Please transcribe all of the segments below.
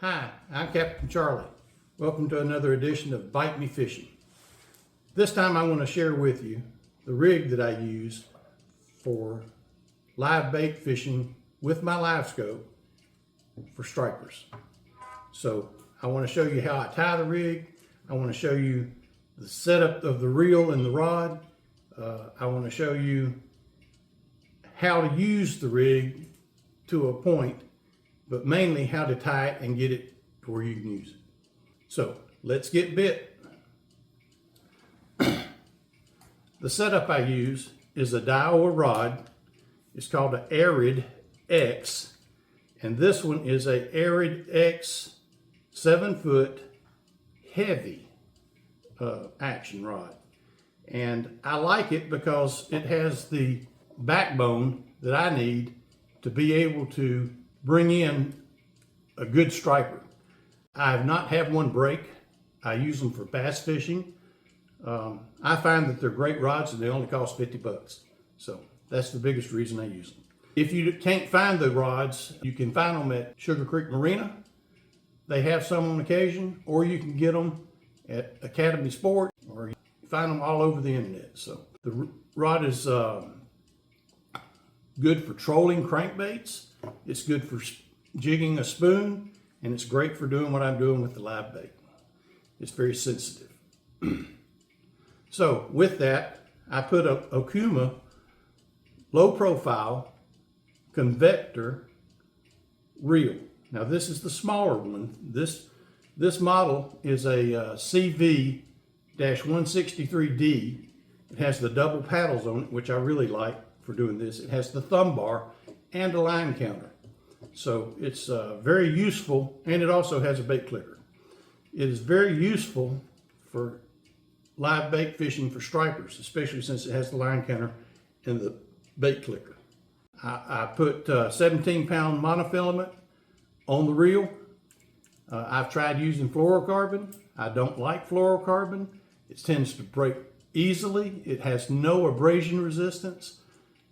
Hi, I'm Captain Charlie. Welcome to another edition of Bite Me Fishing. This time I want to share with you the rig that I use for live bait fishing with my Livescope for stripers. So I want to show you how I tie the rig. I want to show you the setup of the reel and the rod. I want to show you how to use the rig to a point, but mainly how to tie it and get it to where you can use it. So let's get bit. The setup I use is a Daiwa rod. It's called an Arid X, and this one is a Arid X 7-foot heavy action rod. And I like it because it has the backbone that I need to be able to bring in a good striper. I have not had one break. I use them for bass fishing. I find that they're great rods and they only cost 50 bucks. So that's the biggest reason I use them. If you can't find the rods, you can find them at Sugar Creek Marina. They have some on occasion, or you can get them at Academy Sport, or you find them all over the internet. So the rod is good for trolling crankbaits. It's good for jigging a spoon, and it's great for doing what I'm doing with the live bait. It's very sensitive. So with that, I put a Okuma low profile convector reel. Now this is the smaller one. This model is a CV-163D. It has the double paddles on it, which I really like for doing this. It has the thumb bar and a line counter. So it's very useful, and it also has a bait clicker. It is very useful for live bait fishing for stripers, especially since it has the line counter and the bait clicker. I put 17-pound monofilament on the reel. I've tried using fluorocarbon. I don't like fluorocarbon. It tends to break easily. It has no abrasion resistance,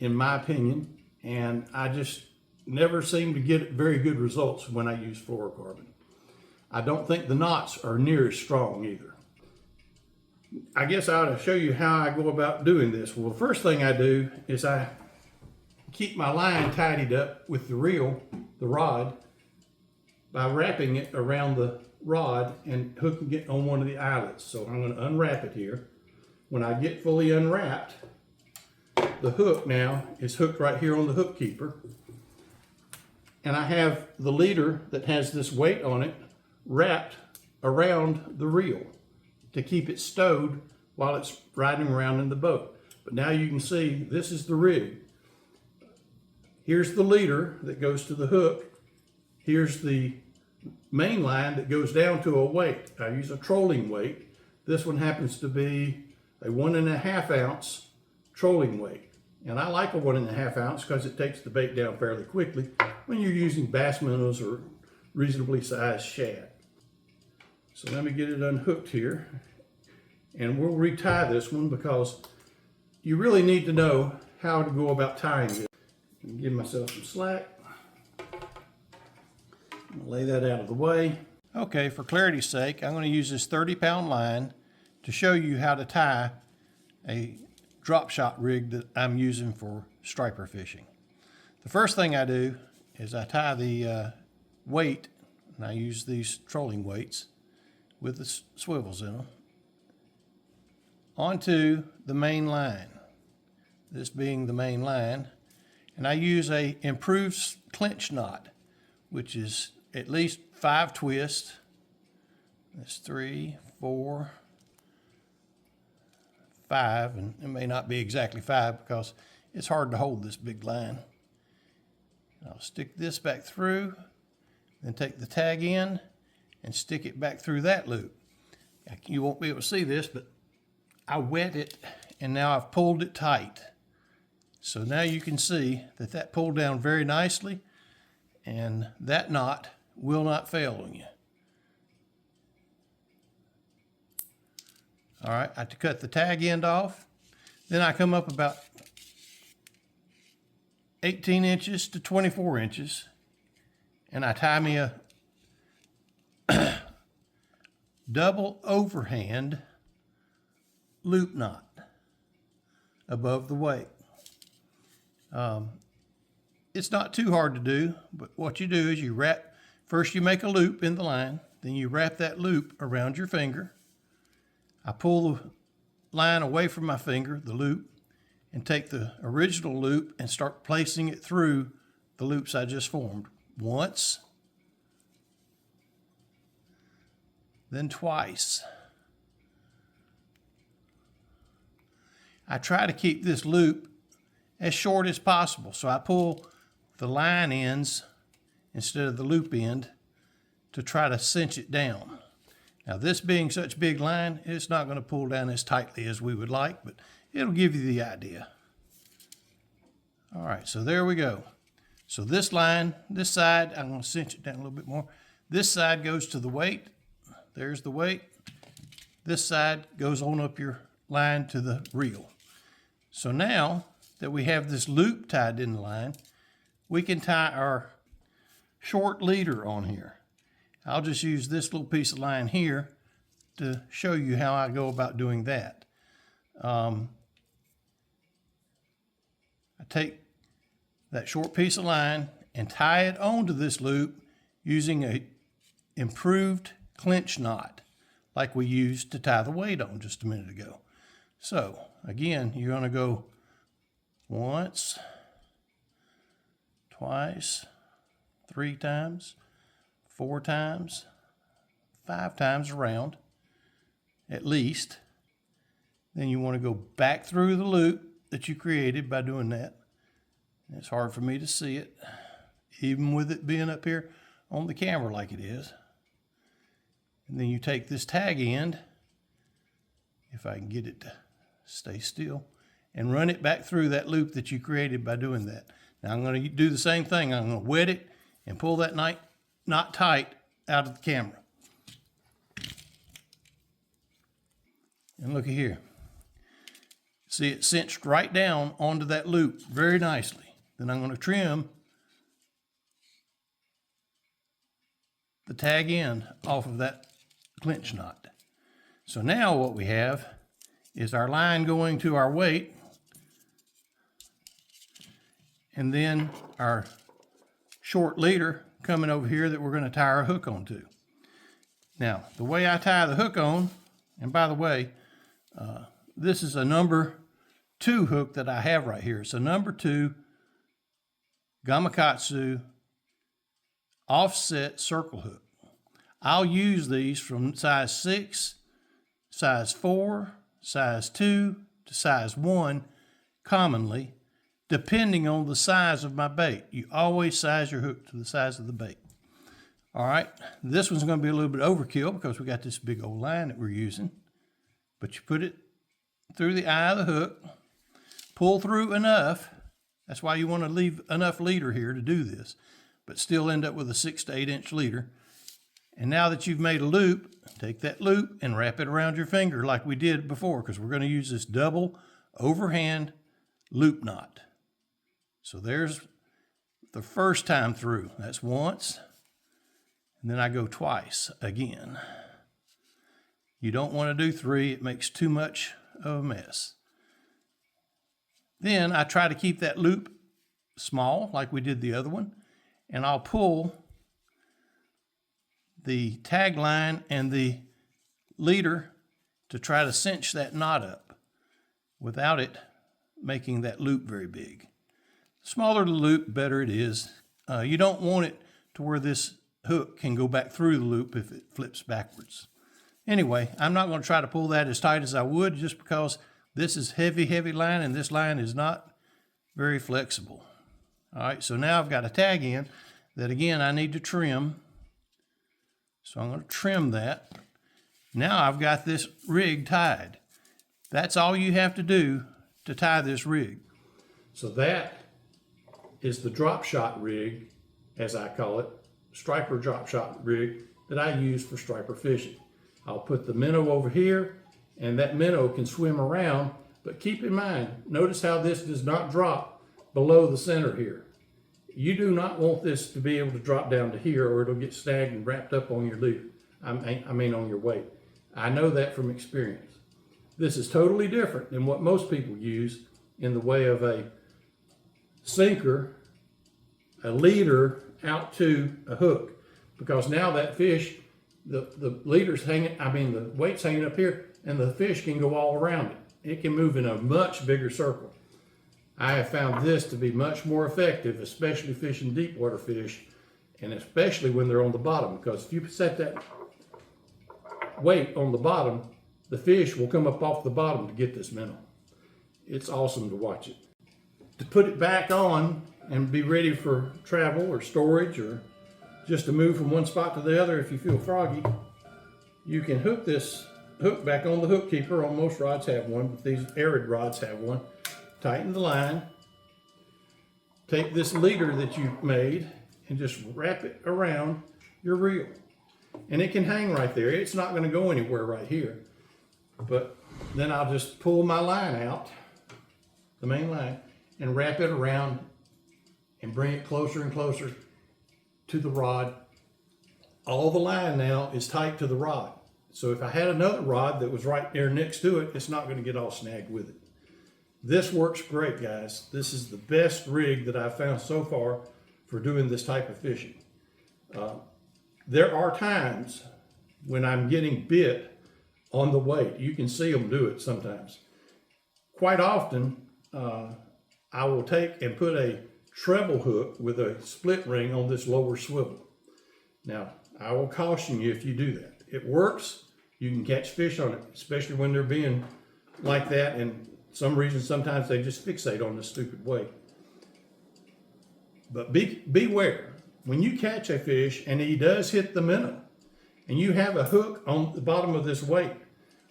in my opinion, and I just never seem to get very good results when I use fluorocarbon. I don't think the knots are near as strong either. I guess I ought to show you how I go about doing this. Well, the first thing I do is I keep my line tidied up with the reel, the rod, by wrapping it around the rod and hooking it on one of the eyelets. So I'm going to unwrap it here. When I get fully unwrapped, the hook now is hooked right here on the hook keeper. And I have the leader that has this weight on it wrapped around the reel to keep it stowed while it's riding around in the boat. But now you can see this is the rig. Here's the leader that goes to the hook. Here's the main line that goes down to a weight. I use a trolling weight. This one happens to be a 1.5 ounce trolling weight. And I like a 1.5 ounce because it takes the bait down fairly quickly when you're using bass minnows or reasonably sized shad. So let me get it unhooked here, and we'll retie this one because you really need to know how to go about tying this. Give myself some slack. I'm gonna lay that out of the way. Okay, for clarity's sake, I'm going to use this 30-pound line to show you how to tie a drop shot rig that I'm using for striper fishing. The first thing I do is I tie the weight, and I use these trolling weights with the swivels in them, onto the main line, this being the main line, and I use a improved clinch knot, which is at least 5 twists. That's 3, 4, 5, and it may not be exactly 5 because it's hard to hold this big line. I'll stick this back through, then take the tag in and stick it back through that loop. You won't be able to see this, but I wet it and now I've pulled it tight. So now you can see that that pulled down very nicely, and that knot will not fail on you. All right, I have to cut the tag end off. Then I come up about 18 inches to 24 inches, and I tie me a double overhand loop knot above the weight. It's not too hard to do, but what you do is you wrap, first you make a loop in the line, then you wrap that loop around your finger. I pull the line away from my finger, the loop, and take the original loop and start placing it through the loops I just formed. Once, then twice. I try to keep this loop as short as possible, so I pull the line ends instead of the loop end to try to cinch it down. Now, this being such big line, it's not going to pull down as tightly as we would like, but it'll give you the idea. All right, so there we go. So this line, this side, I'm going to cinch it down a little bit more. This side goes to the weight. There's the weight. This side goes on up your line to the reel. So now that we have this loop tied in the line, we can tie our short leader on here. I'll just use this little piece of line here to show you how I go about doing that. I take that short piece of line and tie it onto this loop using a improved clinch knot like we used to tie the weight on just a minute ago. So again, you're going to go once, twice, 3 times, 4 times, 5 times around, at least. Then you want to go back through the loop that you created by doing that. It's hard for me to see it, even with it being up here on the camera like it is. And then you take this tag end, if I can get it to stay still, and run it back through that loop that you created by doing that. Now I'm going to do the same thing. I'm going to wet it and pull that knot tight out of the camera. And look at here. See, it cinched right down onto that loop very nicely. Then I'm going to trim the tag end off of that clinch knot. So now what we have is our line going to our weight, and then our short leader coming over here that we're going to tie our hook onto. Now, the way I tie the hook on, and by the way, this is a number 2 hook that I have right here. It's a number 2 Gamakatsu offset circle hook. I'll use these from size 6, size 4, size 2 to size 1 commonly, depending on the size of my bait. You always size your hook to the size of the bait. All right, this one's going to be a little bit overkill because we got this big old line that we're using, but you put it through the eye of the hook, pull through enough. That's why you want to leave enough leader here to do this, but still end up with a 6 to 8 inch leader. And now that you've made a loop, take that loop and wrap it around your finger like we did before, because we're going to use this double overhand loop knot. So there's the first time through. That's once, and then I go twice again. You don't want to do 3. It makes too much of a mess. Then I try to keep that loop small like we did the other one, and I'll pull the tag line and the leader to try to cinch that knot up without it making that loop very big. The smaller the loop, better it is. You don't want it to where this hook can go back through the loop if it flips backwards. Anyway, I'm not going to try to pull that as tight as I would just because this is heavy line and this line is not very flexible. All right, so now I've got a tag end that again I need to trim. So I'm going to trim that. Now I've got this rig tied. That's all you have to do to tie this rig. So that is the drop shot rig, as I call it, striper drop shot rig that I use for striper fishing. I'll put the minnow over here, and that minnow can swim around, but keep in mind, notice how this does not drop below the center here. You do not want this to be able to drop down to here or it'll get snagged and wrapped up on your leader. I mean on your weight. I know that from experience. This is totally different than what most people use in the way of a sinker, a leader out to a hook. Because now that fish, the leader's hanging, the weight's hanging up here, and the fish can go all around it. It can move in a much bigger circle. I have found this to be much more effective, especially fishing deep water fish, and especially when they're on the bottom, because if you set that weight on the bottom, the fish will come up off the bottom to get this minnow. It's awesome to watch it. To put it back on and be ready for travel or storage or just to move from one spot to the other if you feel froggy, you can hook this hook back on the hook keeper. On most rods have one, but these arid rods have one. Tighten the line. Take this leader that you made and just wrap it around your reel. And it can hang right there. It's not going to go anywhere right here. But then I'll just pull my line out, the main line, and wrap it around and bring it closer and closer to the rod. All the line now is tight to the rod. So if I had another rod that was right there next to it, it's not going to get all snagged with it. This works great, guys. This is the best rig that I've found so far for doing this type of fishing. There are times when I'm getting bit on the weight. You can see them do it sometimes. Quite often, I will take and put a treble hook with a split ring on this lower swivel. Now, I will caution you if you do that. It works. You can catch fish on it, especially when they're being like that, and some reason sometimes they just fixate on this stupid weight. But beware. When you catch a fish and he does hit the minnow and you have a hook on the bottom of this weight,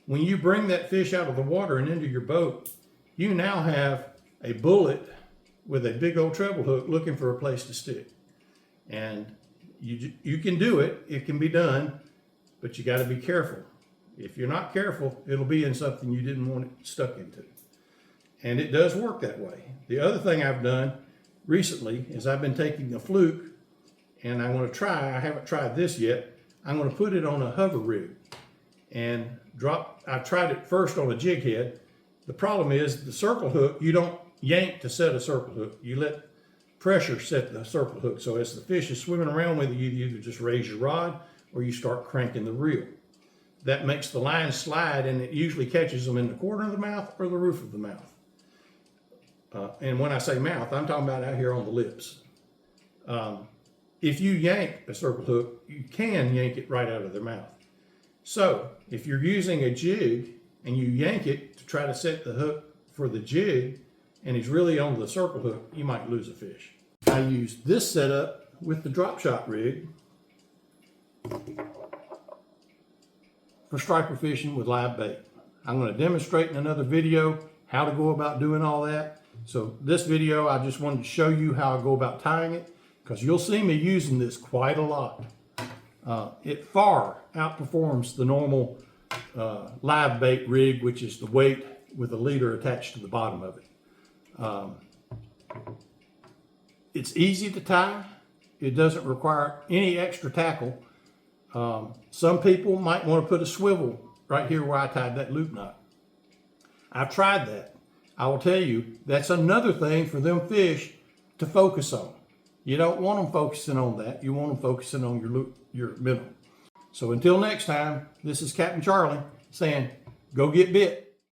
when you bring that fish out of the water and into your boat, you now have a bullet with a big old treble hook looking for a place to stick. And you can do it, it can be done, but you got to be careful. If you're not careful, it'll be in something you didn't want it stuck into. And it does work that way. The other thing I've done recently is I've been taking a fluke, and I want to try, I haven't tried this yet, I'm going to put it on a hover rig and I've tried it first on a jig head. The problem is the circle hook, you don't yank to set a circle hook. You let pressure set the circle hook. So as the fish is swimming around with you, you either just raise your rod or you start cranking the reel. That makes the line slide, and it usually catches them in the corner of the mouth or the roof of the mouth. And when I say mouth, I'm talking about out here on the lips. If you yank a circle hook, you can yank it right out of their mouth. So if you're using a jig and you yank it to try to set the hook for the jig and he's really on the circle hook, you might lose a fish. I used this setup with the drop shot rig for striper fishing with live bait. I'm going to demonstrate in another video how to go about doing all that. So this video, I just wanted to show you how I go about tying it, because you'll see me using this quite a lot. It far outperforms the normal live bait rig, which is the weight with a leader attached to the bottom of it. It's easy to tie. It doesn't require any extra tackle. Some people might want to put a swivel right here where I tied that loop knot. I've tried that. I will tell you, that's another thing for them fish to focus on. You don't want them focusing on that. You want them focusing on your minnow. So until next time, this is Captain Charlie saying, go get bit.